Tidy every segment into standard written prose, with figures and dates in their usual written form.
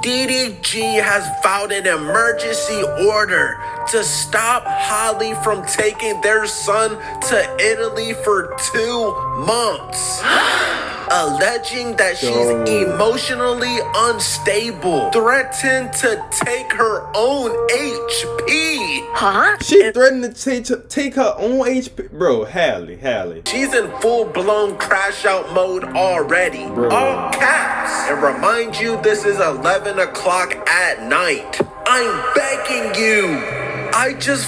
DDG has filed an emergency order to stop Halle from taking their son to Italy for 2 months. Alleging that she's emotionally unstable, threatened to take her own HP. Huh? She threatened to take her own HP. Bro, Halle. She's in full-blown crash-out mode already. Bro. All caps. And remind you, this is 11 o'clock at night. I'm begging you. I just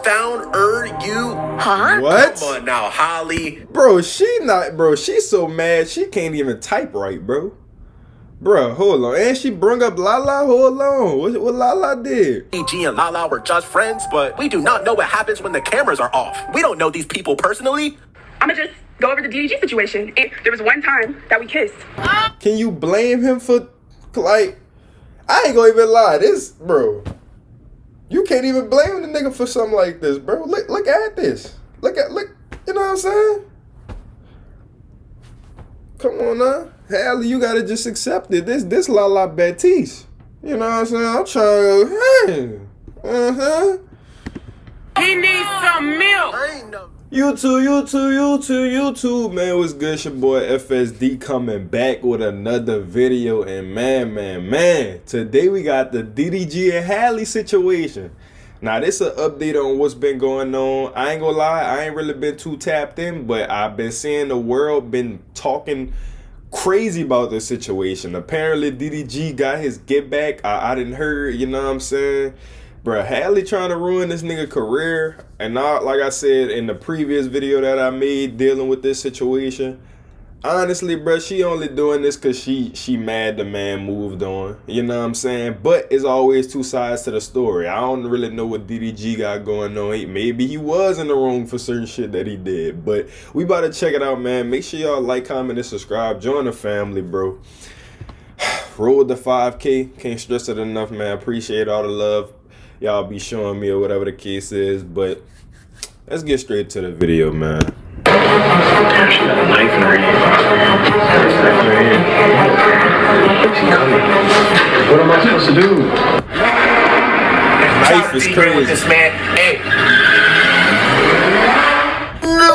found you. Huh? What? Come on now, Halle. Bro, she's so mad she can't even type right, bro. Bro, hold on. And she brung up Lala. Hold on. What Lala did? DDG and Lala were just friends, but we do not know what happens when the cameras are off. We don't know these people personally. I'ma just go over the DDG situation. There was one time that we kissed. Can you blame him for, like, I ain't gonna even lie. This, bro, you can't even blame the nigga for something like this, bro. Look at this. Look, you know what I'm saying? Come on now. Halle, you gotta just accept it. This Lala Baptiste. You know what I'm saying? I'm trying to, He needs some milk. I ain't know. YouTube, man, what's good? It's your boy FSD coming back with another video, and man, today we got the DDG and Halle situation. Now, this is an update on what's been going on. I ain't gonna lie, I ain't really been too tapped in, but I've been seeing the world been talking crazy about this situation. Apparently, DDG got his get back. I didn't hear, you know what I'm saying? Bruh, Halle trying to ruin this nigga career. And not, like I said in the previous video that I made dealing with this situation, honestly, bruh, she only doing this because she mad the man moved on. You know what I'm saying? But it's always two sides to the story. I don't really know what DDG got going on. Maybe he was in the wrong for certain shit that he did. But we about to check it out, man. Make sure y'all like, comment, and subscribe. Join the family, bro. Roll the 5K. Can't stress it enough, man. Appreciate all the love y'all be showing me or whatever the case is. But let's get straight to the video, man. Damn, she got a knife in her hand. She coming. What am I supposed to do? Life is crazy. This man, hey. No!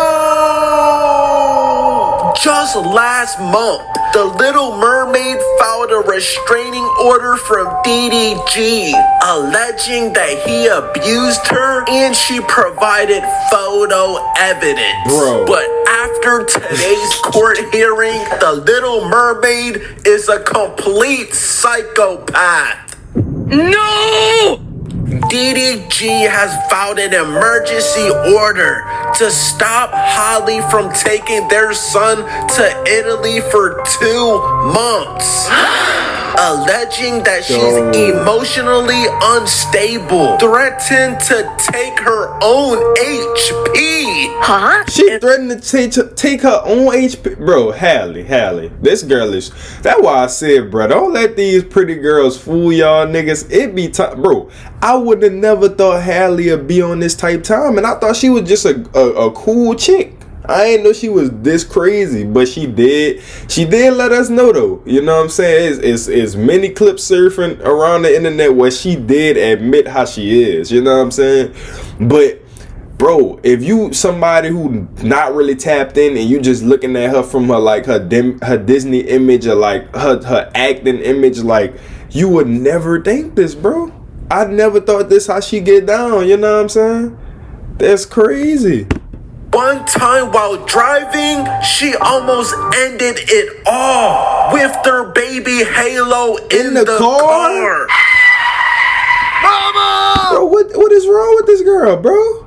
Just last month, The Little Mermaid filed a restraining order from DDG, alleging that he abused her and she provided photo evidence. Bro. But after today's court hearing, The Little Mermaid is a complete psychopath. No! DDG has filed an emergency order to stop Halle from taking their son to Italy for 2 months. Alleging that she's emotionally unstable, threatened to take her own HP. Huh? She threatened to take her own HP. Bro, Halle. This girl is. That's why I said, bro, don't let these pretty girls fool y'all niggas. It be time. Bro, I would have never thought Halle would be on this type time. And I thought she was just a cool chick. I ain't know she was this crazy, but she did let us know though. You know what I'm saying? It's many clips surfing around the internet where she did admit how she is. You know what I'm saying? But bro, if you somebody who not really tapped in and you just looking at her from her like her Disney image or like her acting image, like you would never think this, bro. I never thought this how she get down. You know what I'm saying? That's crazy. One time while driving, she almost ended it all with their baby Halo in the car. Mama! Bro, what is wrong with this girl, bro?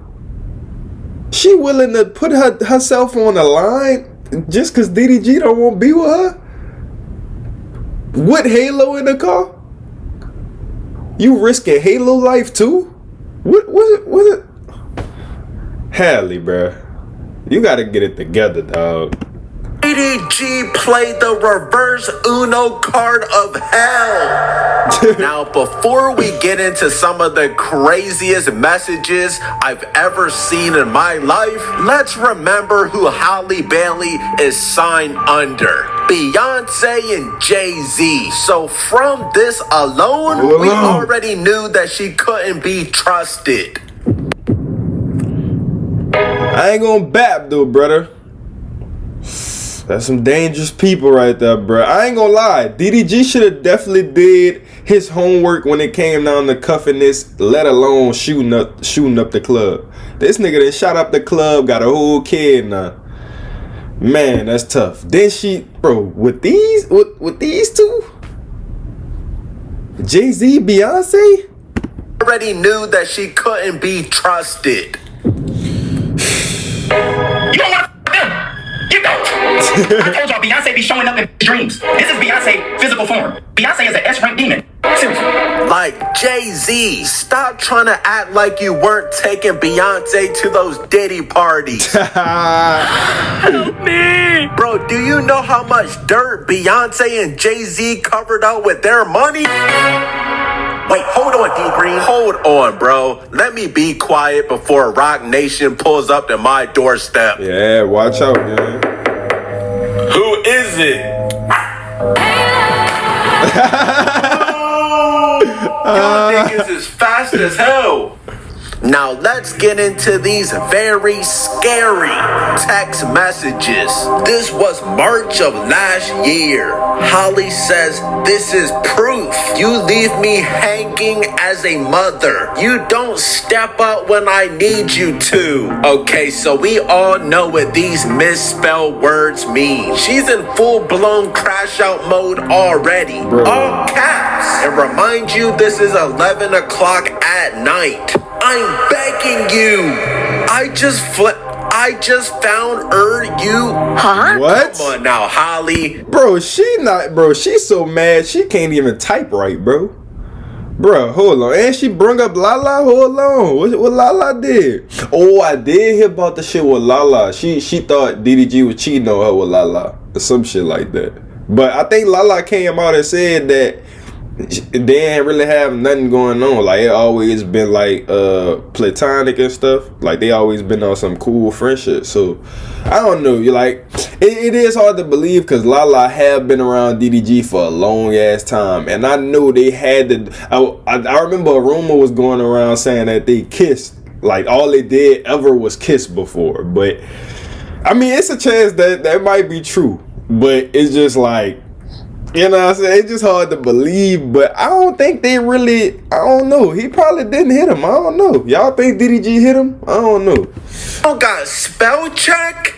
She willing to put herself on the line just because DDG don't want to be with her? With Halo in the car? You risking Halo life too? What was it? Halle, bro. You gotta get it together, dog. DDG played the reverse Uno card of hell. Now, before we get into some of the craziest messages I've ever seen in my life, let's remember who Hallebailey is signed under. Beyonce and Jay-Z. So from this alone, we already knew that she couldn't be trusted. I ain't gonna bap though, brother. That's some dangerous people right there, bro. I ain't gonna lie. DDG should have definitely did his homework when it came down to cuffing this, let alone shooting up the club. This nigga done shot up the club, got a whole kid now. Man, that's tough. Then she, bro, with these two, Jay-Z, Beyonce, already knew that she couldn't be trusted. You don't want them. You don't. I told y'all Beyonce be showing up in dreams. This is Beyonce physical form. Beyonce is an S-rank demon. Seriously. Like Jay-Z, stop trying to act like you weren't taking Beyonce to those Diddy parties. Help me. Bro, do you know how much dirt Beyonce and Jay-Z covered up with their money? Wait, hold on, D-Green. Hold on, bro. Let me be quiet before Rock Nation pulls up to my doorstep. yeah, watch out, man. Who is it? Y'all niggas is fast as hell. Now let's get into these very scary text messages. This was March of last year. Halle says, "This is proof. You leave me hanging as a mother. You don't step up when I need you to." Okay, so we all know what these misspelled words mean. She's in full-blown crash out mode already. Bro. All caps. And remind you, this is 11 o'clock at night. I'm begging you. I just found you. Huh? What? Come on now, Halle. Bro, she's so mad she can't even type right, bro. Bro, hold on. And she brung up Lala. Hold on. What Lala did? Oh, I did hear about the shit with Lala. She thought DDG was cheating on her with Lala or some shit like that. But I think Lala came out and said that they didn't really have nothing going on. Like, it always been like platonic and stuff. Like, they always been on some cool friendship. So I don't know. You like it is hard to believe because Lala have been around DDG for a long ass time, and I know they had to. I remember a rumor was going around saying that they kissed. Like, all they did ever was kiss before. But I mean, it's a chance that might be true. But it's just like, you know what I'm saying? It's just hard to believe, but I don't think they really, I don't know. He probably didn't hit him. I don't know. Y'all think DDG hit him? I don't know. Oh, got spell check?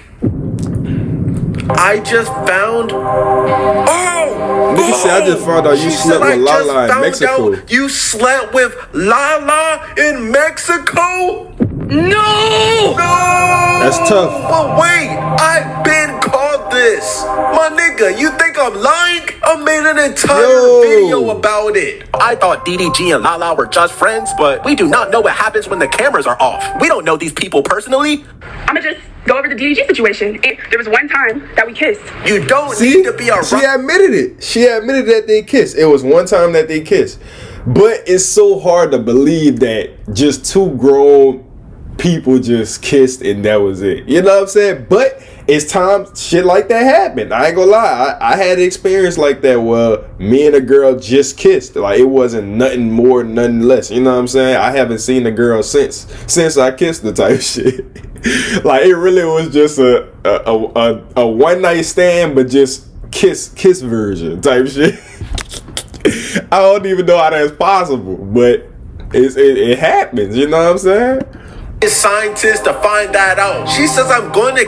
I just found. Oh! Nigga said, I just found out you She slept said, with I just Lala in found Mexico. out you slept with Lala in Mexico? No! No! That's tough. But wait, I've been called this. My nigga, you think I'm lying? I made an entire video about it. I thought DDG and Lala were just friends, but we do not know what happens when the cameras are off. We don't know these people personally. I'ma just go over the DDG situation. There was one time that we kissed. You don't See, need to be a she admitted it. She admitted that they kissed. It was one time that they kissed. But it's so hard to believe that just two grown people just kissed and that was it. You know what I'm saying? But it's times shit like that happen. I ain't gonna lie. I had an experience like that where me and a girl just kissed. Like, it wasn't nothing more, nothing less. You know what I'm saying? I haven't seen the girl since I kissed the type shit. Like, it really was just a one night stand, but just kiss version type shit. I don't even know how that's possible, but it happens. You know what I'm saying? scientists to find that out. She says I'm going to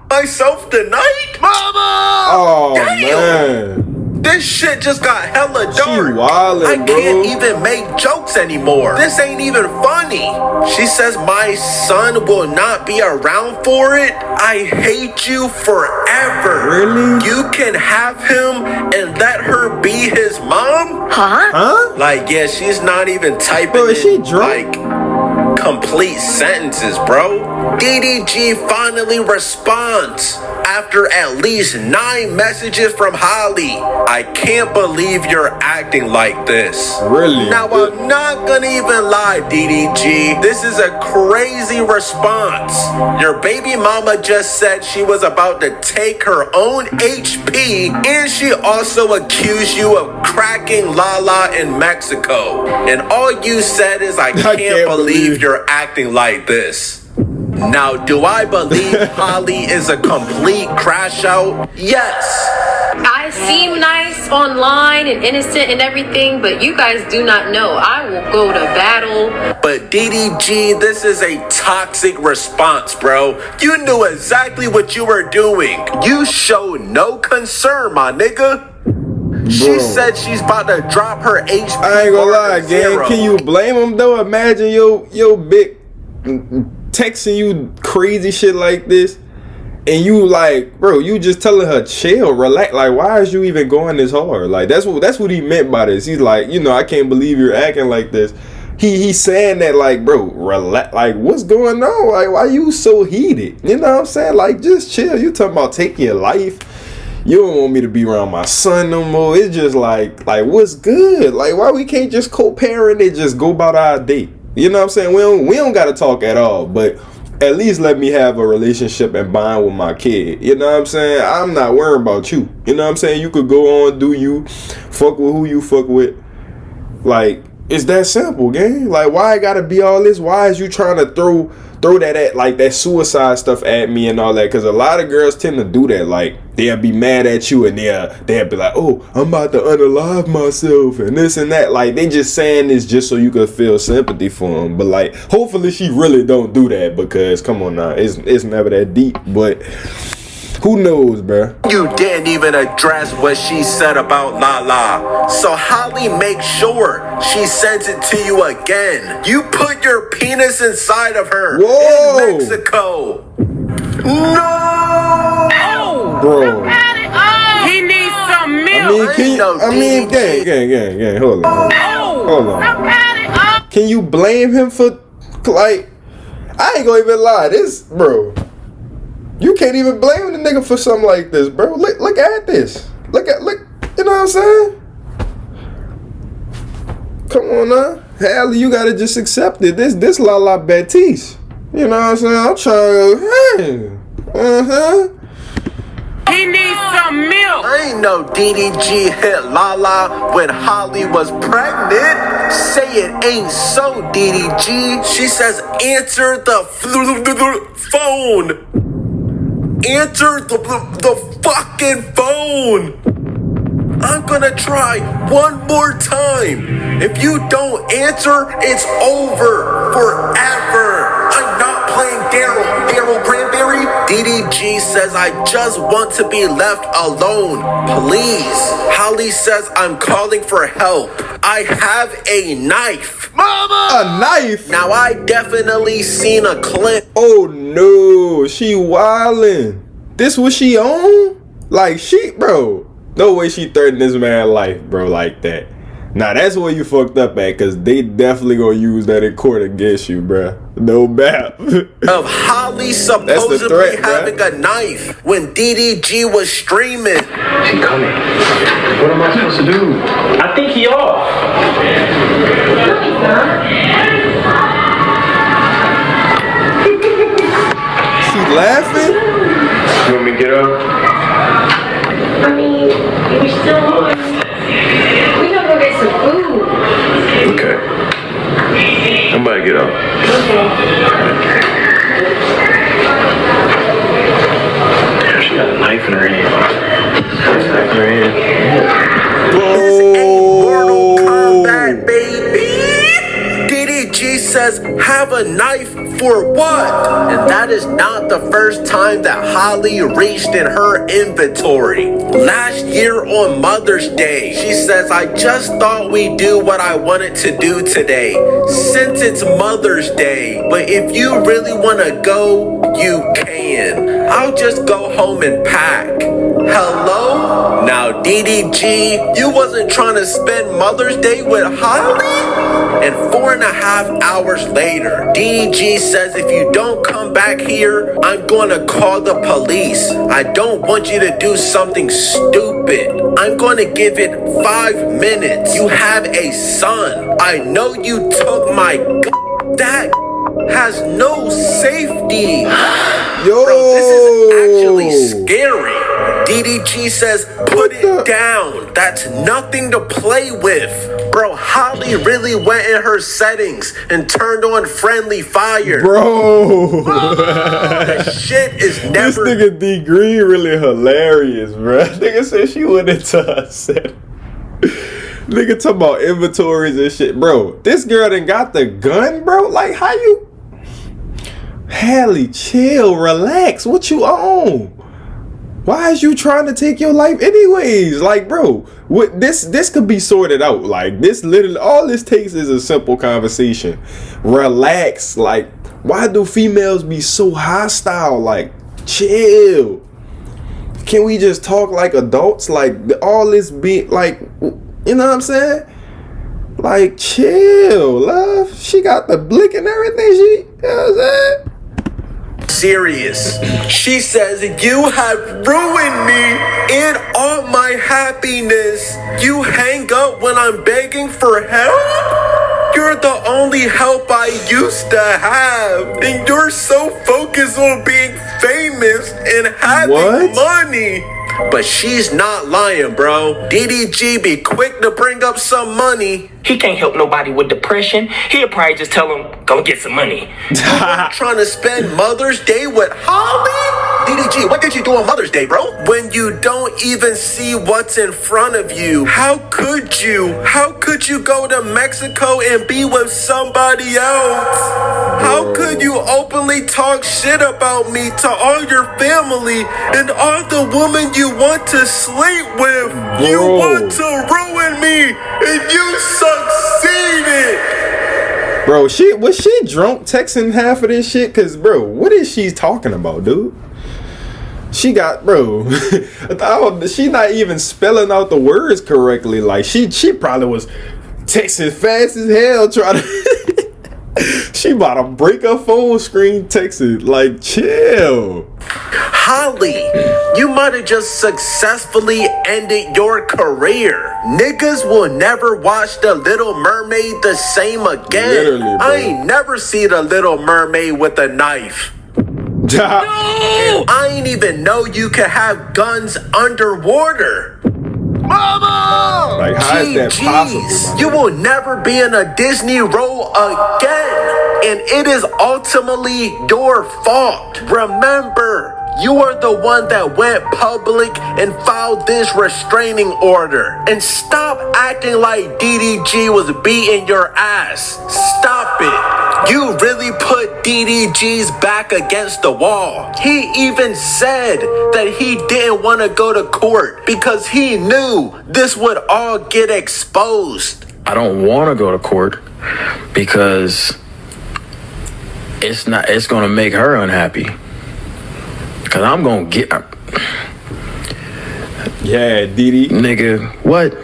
myself tonight? Mama! Oh, damn. man. This shit just got hella dark. She wildin', I can't bro. even make jokes anymore. This ain't even funny. She says my son will not be around for it. I hate you forever. Really? You can have him and let her be his mom? Huh? Like, yeah, she's not even typing Bro, is she in, drunk? like, complete sentences, bro. DDG finally responds after at least 9 messages from Halle. I can't believe you're acting like this. Really? Now, I'm not gonna even lie, DDG. This is a crazy response. Your baby mama just said she was about to take her own HP, and she also accused you of cracking Lala in Mexico. And all you said is, I can't believe you're acting like this. Now, do I believe Halle is a complete crash out? Yes. I seem nice online and innocent and everything, but you guys do not know. I will go to battle. But DDG, this is a toxic response, bro. You knew exactly what you were doing. You showed no concern, my nigga. She said she's about to drop her HP. I ain't gonna lie, gang. Can you blame him though? Imagine your big texting you crazy shit like this, and you like, bro, you just telling her chill, relax. Like, why is you even going this hard? Like, that's what he meant by this. He's like, you know, I can't believe you're acting like this. He's saying that, like, bro, relax. Like, what's going on? Like, why you so heated? You know what I'm saying? Like, just chill. You talking about taking your life. You don't want me to be around my son no more. It's just like what's good? Like, why we can't just co-parent and just go about our day? You know what I'm saying? We don't gotta talk at all, but at least let me have a relationship and bond with my kid. You know what I'm saying? I'm not worrying about you. You know what I'm saying? You could go on, do you, fuck with who you fuck with. Like, it's that simple, gang. Like, why I gotta be all this? Why is you trying to throw that at, like, that suicide stuff at me and all that? Because a lot of girls tend to do that. Like, they'll be mad at you and they'll be like, oh, I'm about to unalive myself and this and that. Like, they just saying this just so you could feel sympathy for them. But, like, hopefully she really don't do that, because come on now, it's never that deep. But who knows, bruh? You didn't even address what she said about Lala. So Halle makes sure she sends it to you again. You put your penis inside of her in Mexico. No! Bro. He needs some milk. Gang, hold on. Can you blame him for, like, I ain't gonna even lie, this, bro, you can't even blame the nigga for something like this, bro. Look at this. Look, you know what I'm saying? Come on now. Halle, you gotta just accept it. This Lala Baptiste. You know what I'm saying? I'm trying to, He needs some milk. I ain't know DDG hit Lala when Halle was pregnant. Say it ain't so, DDG. She says, answer the phone. Answer the fucking phone. I'm gonna try one more time. If you don't answer, it's over forever. I'm not playing Daryl Cranberry. DDG says, I just want to be left alone, please. Halle says, I'm calling for help. I have a knife. Mama! A knife? Now, I definitely seen a clip. Oh no, she wildin'. This what she on? Like, bro, no way she threatened this man's life, bro, like that. Now, that's where you fucked up at, because they definitely gonna use that in court against you, bro. No doubt. Of Halle supposedly threat, having a knife when DDG was streaming. She coming. What am I supposed to do? I think he off. She laughing? You want me to get up? I mean, we're still on. We gotta go get some food. Okay. I'm about to get up. She got a knife in her hand. This ain't Mortal Kombat, baby. DDG says, have a knife for what? And that is not the first time that Halle reached in her inventory. Last year on Mother's Day, she says, I just thought we'd do what I wanted to do today, since it's Mother's Day. But if you really want to go, you can. I'll just go home and pack. Hello? Now, DDG, you wasn't trying to spend Mother's Day with Halle? And 4.5 hours later, DDG says if you don't come back here, I'm going to call the police. I don't want you to do something stupid. I'm going to give it 5 minutes. You have a son. I know you took my that has no safety. Yo, bro, this is actually scary. DDG says, put it down. That's nothing to play with. Bro, Halle really went in her settings and turned on friendly fire. bro. That shit is This never... nigga D Green really hilarious, bro. Nigga said she went into her set. Nigga talking about inventories and shit, bro. This girl done got the gun, bro. Like, how you? Halle, chill, relax. What you on? Why is you trying to take your life anyways? Like, bro, what this could be sorted out. Like, this literally, all this takes is a simple conversation. Relax. Like, why do females be so hostile? Like, chill. Can we just talk like adults? Like, all this be like, you know what I'm saying? Like, chill, love. She got the blick and everything. She, you know what I'm saying? serious. She says, you have ruined me and all my happiness. You hang up when I'm begging for help? You're the only help I used to have. And you're so focused on being famous and having money. But she's not lying, bro. DDG be quick to bring up some money. He can't help nobody with depression. He'll probably just tell him, go get some money. Trying to spend Mother's Day with Halle? DDG, what did you do on Mother's Day, bro? When you don't even see what's in front of you. How could you? How could you go to Mexico and be with somebody else? How could you openly talk shit about me to all your family and all the women you want to sleep with? Bro. You want to ruin me and you succeeded. Bro, was she drunk texting half of this shit? Cause bro, what is she talking about, dude? She got, bro, she not even spelling out the words correctly. Like she probably was texting fast as hell trying to she about to break her phone screen texting. Like, chill. Halle, you might have just successfully ended your career. Niggas will never watch The Little Mermaid the same again. Literally, bro. I ain't never seen The Little Mermaid with a knife. No! I ain't even know you can have guns underwater. Mama! Like, how is that possible? You will never be in a Disney role again. And it is ultimately your fault. Remember, you are the one that went public and filed this restraining order. And stop acting like DDG was beating your ass. Stop it. You really put DDG's back against the wall. He even said that he didn't want to go to court because he knew this would all get exposed. I don't want to go to court because it's going to make her unhappy. Cause I'm gonna get Yeah, Didi. Nigga, what?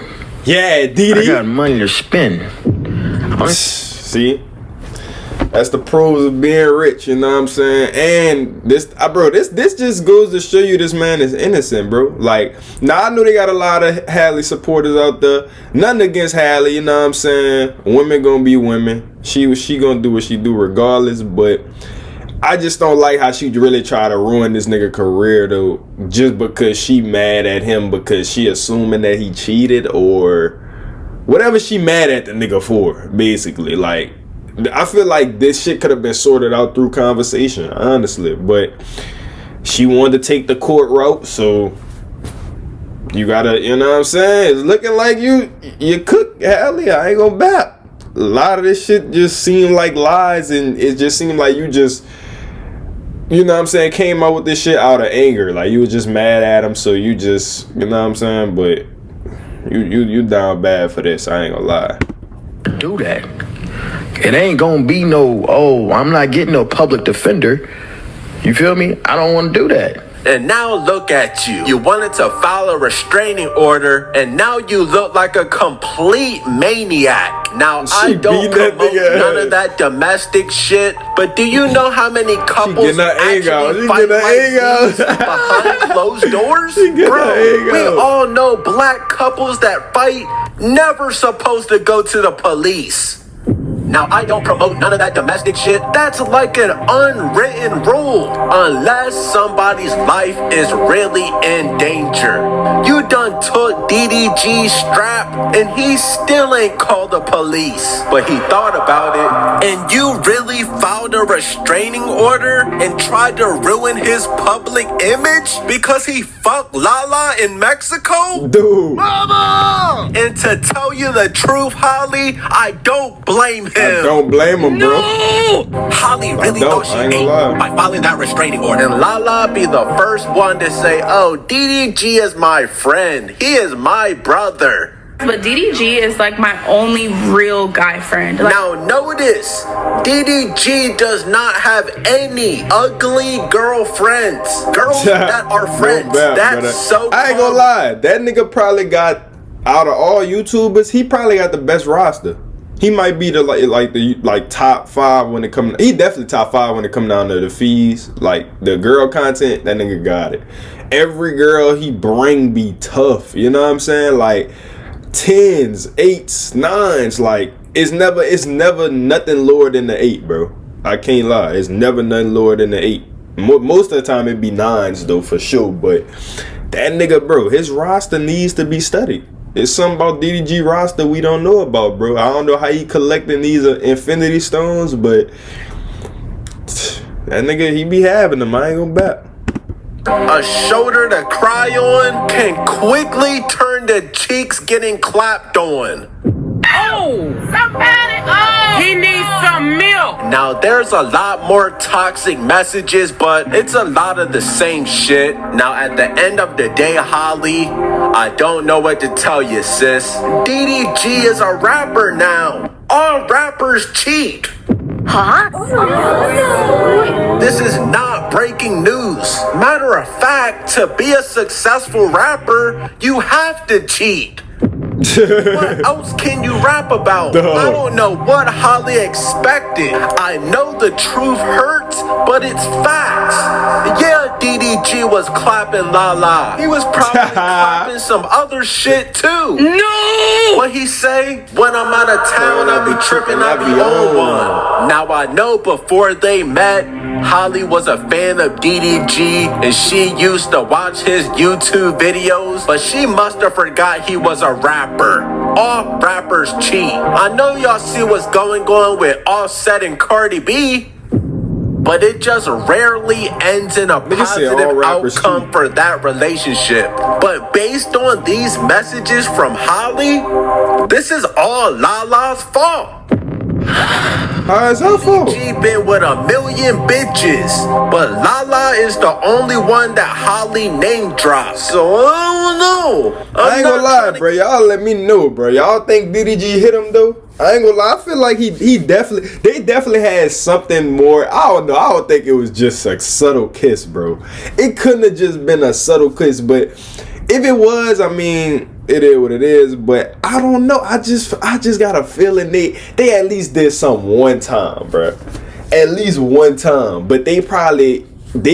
Yeah, Didi. I got money to spend. See? That's the pros of being rich, you know what I'm saying? And this just goes to show you this man is innocent, bro. Like, now I know they got a lot of Halle supporters out there. Nothing against Halle, you know what I'm saying? Women gonna be women. She gonna do what she do regardless, but I just don't like how she really try to ruin this nigga career though, just because she mad at him because she assuming that he cheated or whatever she mad at the nigga for, basically. Like, I feel like this shit could have been sorted out through conversation, honestly, but she wanted to take the court route, so you gotta, you know what I'm saying? It's looking like you cook, Halle. I ain't gonna bap. A lot of this shit just seemed like lies, and it just seemed like you just you know what I'm saying, came out with this shit out of anger. Like, you was just mad at him, so you just, you know what I'm saying? But you down bad for this, I ain't gonna lie. Do that. It ain't gonna be no, oh, I'm not getting no public defender. You feel me? I don't want to do that. And now look at you. You wanted to file a restraining order, and now you look like a complete maniac. Now, I don't promote none of that domestic shit, but do you know how many couples actually fight like these behind closed doors? Bro, we all know black couples that fight never supposed to go to the police. Now, I don't promote none of that domestic shit. That's like an unwritten rule. Unless somebody's life is really in danger. You done took DDG's strap and he still ain't called the police. But he thought about it. And you really filed a restraining order and tried to ruin his public image because he fucked Lala in Mexico? Dude. Mama! And to tell you the truth, Halle, I don't blame him. I don't blame him, bro. Halle really thought she ate by filing that restraining order. And Lala be the first one to say, oh, DDG is my friend. He is my brother. But DDG is like my only real guy friend. Like, now notice, DDG does not have any ugly girlfriends. Girls that are friends. That's so I ain't gonna lie. That nigga probably got, out of all YouTubers, he probably got the best roster. He might be the top 5 when it come. He definitely top 5 when it come down to the fees, like the girl content. That nigga got it. Every girl he bring be tough. You know what I'm saying? Like 10s, 8s, 9s. Like it's never nothing lower than the 8, bro. I can't lie. It's never nothing lower than the 8. Most of the time it be 9s though for sure. But that nigga, bro, his roster needs to be studied. It's something about DDG roster we don't know about, bro. I don't know how he collecting these infinity stones, but that nigga, he be having them. I ain't gonna bet. A shoulder to cry on can quickly turn to cheeks getting clapped on. Oh, somebody! Oh, he needs some milk. Now there's a lot more toxic messages, but it's a lot of the same shit. Now at the end of the day, Halle, I don't know what to tell you, sis. DDG is a rapper now. All rappers cheat. Huh? This is not breaking news. Matter of fact, to be a successful rapper, you have to cheat. What else can you rap about? I don't know what Halle expected. I know the truth hurts, but it's facts. Yeah, DDG was clapping Lala. He was probably clapping some other shit too. No! What he say? When I'm out of town, I be tripping, I be on one. Now I know before they met, Halle was a fan of DDG and she used to watch his YouTube videos, but she must have forgot he was a rapper. All rappers cheat. I know y'all see what's going on with Offset and Cardi B, but it just rarely ends in a positive outcome for that relationship. But based on these messages from Halle, this is all Lala's fault. How is her fault? She been with a million bitches, but Lala is the only one that Halle name drops. So I don't know. I ain't gonna lie, bro. Y'all let me know, bro. Y'all think DDG hit him though? I ain't gonna lie. I feel like they definitely had something more. I don't know. I don't think it was just a subtle kiss, bro. It couldn't have just been a subtle kiss, but if it was, I mean, it is what it is. But I don't know. I just got a feeling they at least did something one time, bro. At least one time. But they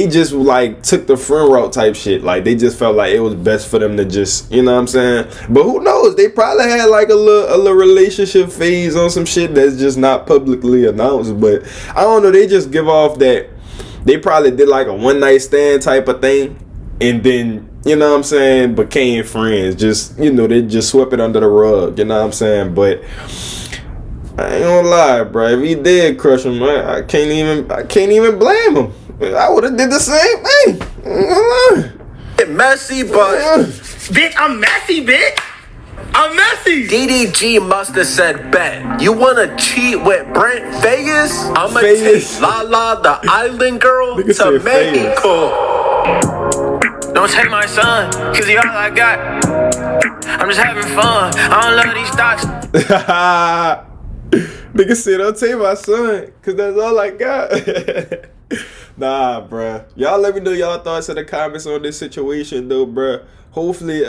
just like took the friend route type shit. Like they just felt like it was best for them to just, you know what I'm saying? But who knows? They probably had like a little relationship phase on some shit that's just not publicly announced. But I don't know. They just give off that they probably did like a one night stand type of thing, and then, you know what I'm saying, became friends. Just, you know, they just swept it under the rug. You know what I'm saying? But I ain't gonna lie, bro. If he did crush him, I can't even blame him. I would have did the same thing. Messy, but bitch, I'm messy, bitch. I'm messy. DDG must have said, bet, you wanna cheat with Brent Vegas? I'ma Vegas. take Lala, the island girl, Nigga to said Vegas. Mexico. Don't take my son, cause he all I got. I'm just having fun. I don't love these thoughts. Nigga said, don't take my son, cause that's all I got. Nah, bruh. Y'all let me know y'all thoughts in the comments on this situation, though, bruh. Hopefully,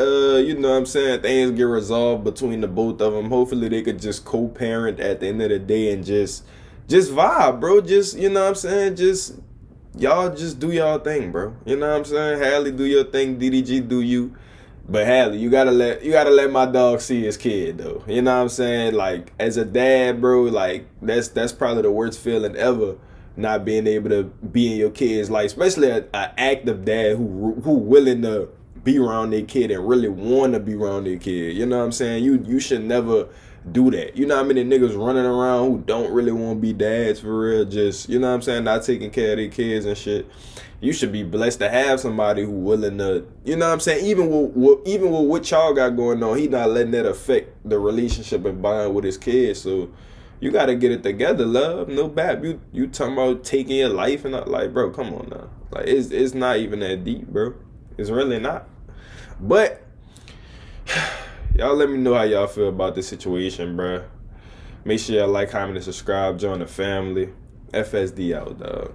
you know what I'm saying, things get resolved between the both of them. Hopefully, they could just co-parent at the end of the day and just vibe, bro. Just, you know what I'm saying, y'all just do y'all thing, bro. You know what I'm saying? Halle, do your thing. DDG, do you. But Halle, you gotta let my dog see his kid, though. You know what I'm saying? Like, as a dad, bro, like, that's probably the worst feeling ever, not being able to be in your kid's life, especially an active dad who willing to be around their kid and really want to be around their kid. You know what I'm saying? You should never do that. You know how many niggas running around who don't really want to be dads for real, just, you know what I'm saying, not taking care of their kids and shit. You should be blessed to have somebody who willing to, you know what I'm saying, even with what y'all got going on, he not letting that affect the relationship and bond with his kids. So you gotta get it together, love. No bad. You talking about taking your life and not, like, bro, come on now. Like, it's not even that deep, bro. It's really not. But y'all let me know how y'all feel about this situation, bro. Make sure y'all like, comment, and subscribe. Join the family. FSD out, dog.